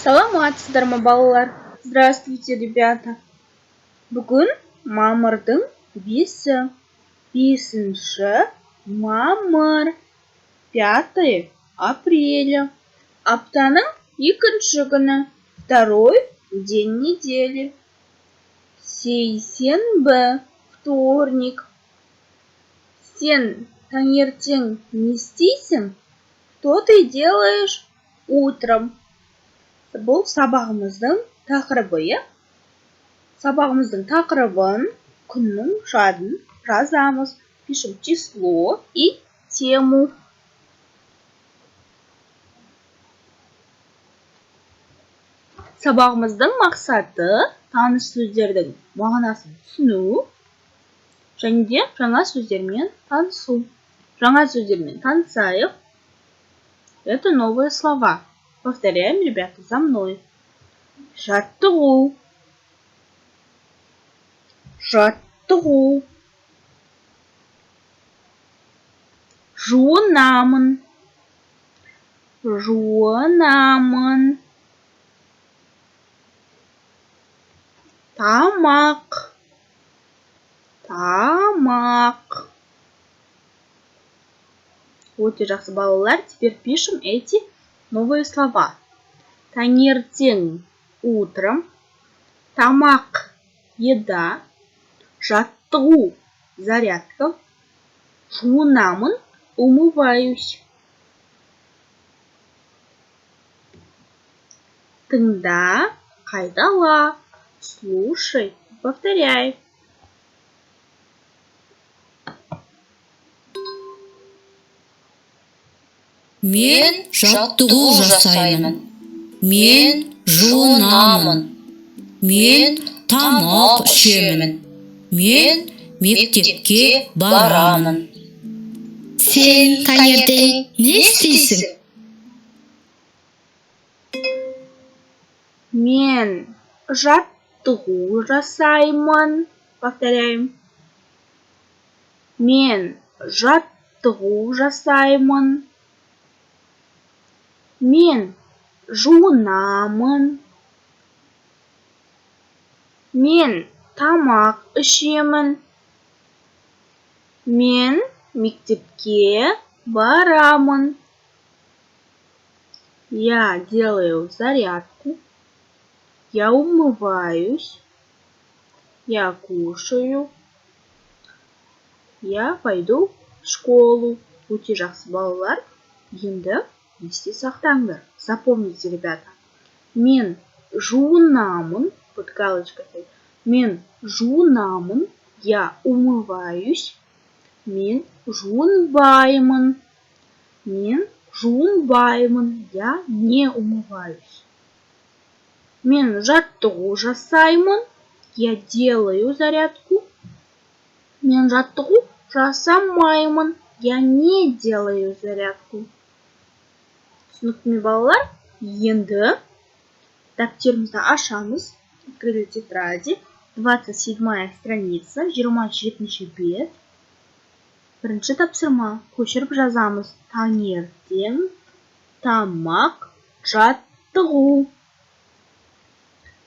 Саламатсыздар ма, балалар? Здравствуйте, ребята. Бүгін мамырдың 5-і. 5-ші мамыр. 5 апреля. Аптаның 2-ші күні. Второй день недели. Сейсенбі, вторник. Сен таңертең не істейсің? Что ты делаешь утром? Бұл сабағымыздың тақырыбы, Сабағымыздың тақырыбын, күннің жадын жазамыз. Пишем число и тему. Сабағымыздың мақсаты таныш сөздердің мағынасын түсіну және де жаңа сөздермен танысу. Жаңа сөздермен танысайық. Это новые слова. Повторяем, ребята, за мной. Жаттығу. Жаттығу. Жуынамын. Жуынамын. Тамақ. Тамақ. Өте жақсы, балалар. Теперь пишем эти новые слова. Таңертең, утром. Тамақ, еда. Жаттығу, зарядка. Жуынамын, умываюсь. Тыңда, қайтала. Слушай, повторяй. Мен жаттығу жасаймын. Мен жуынамын. Мен тамақ ішемін. Мен мектепке барамын. Сен таңертең не істейсің? Мен жаттығу жасаймын. Повторяем. Мен жаттығу жасаймын. Мен жуынамын. Мен тамақ ішемін. Мен мектепке барамын. Я делаю зарядку. Я умываюсь. Я кушаю. Я пойду в школу. Өте жақсы, балалар. Енді есте сақтаңдар. Запомните, ребята. Мен жуынамын. Под галочкой. Мен жуынамын. Я умываюсь. Мен жуынбаймын. Мен жуынбаймын. Я не умываюсь. Мен жаттығу жасаймын. Я делаю зарядку. Мен жаттығу жасамаймын. Я не делаю зарядку. Түсінікті ме, балалар? Енді дәптерімізді ашамыз. Открыли тетради. 27-я страница. 27-ші бет. Бірінші тапсырма. Көшіріп жазамыз. Таңертең, тамақ, жаттығу.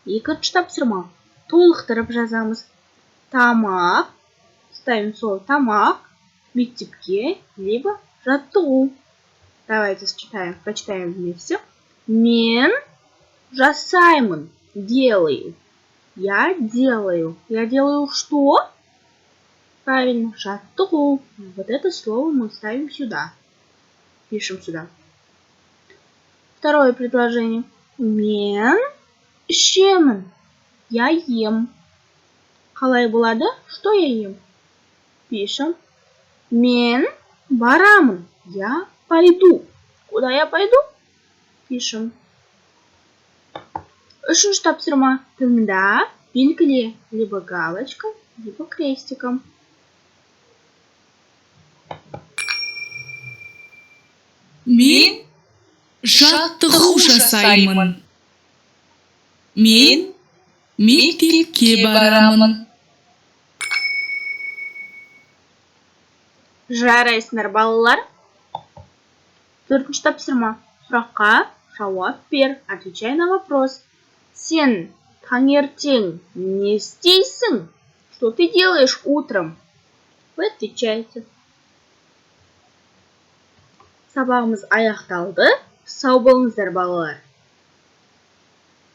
Екінші тапсырма. Толықтырып жазамыз. Тамақ. Ставим слово тамақ. Мектепке, либо жаттығу. Давайте прочитаем вместе. Мен жасаймын. Делаю. Я делаю. Я делаю что? Правильно, жаттығу. Вот это слово мы ставим сюда. Пишем сюда. Второе предложение. Мен ішемін. Я ем. Қалай болады? Что я ем? Пишем. Мен барамын. Я пойду. Куда я пойду? Пишем. Үшінші тапсырма. Тыңда, белгіле. Либо галочкой, либо крестиком. Мен жаттығу жасаймын. Мен мектепке барамын. Жарайсыңдар, балалар. Төртінші тапсырма. Сұраққа Жауап бер. Отвечай на вопрос. Сен таңертең не істейсің? Что ты делаешь утром? Вы отвечаете. Сабағымыз аяқталды. Сау болыңыздар балалар.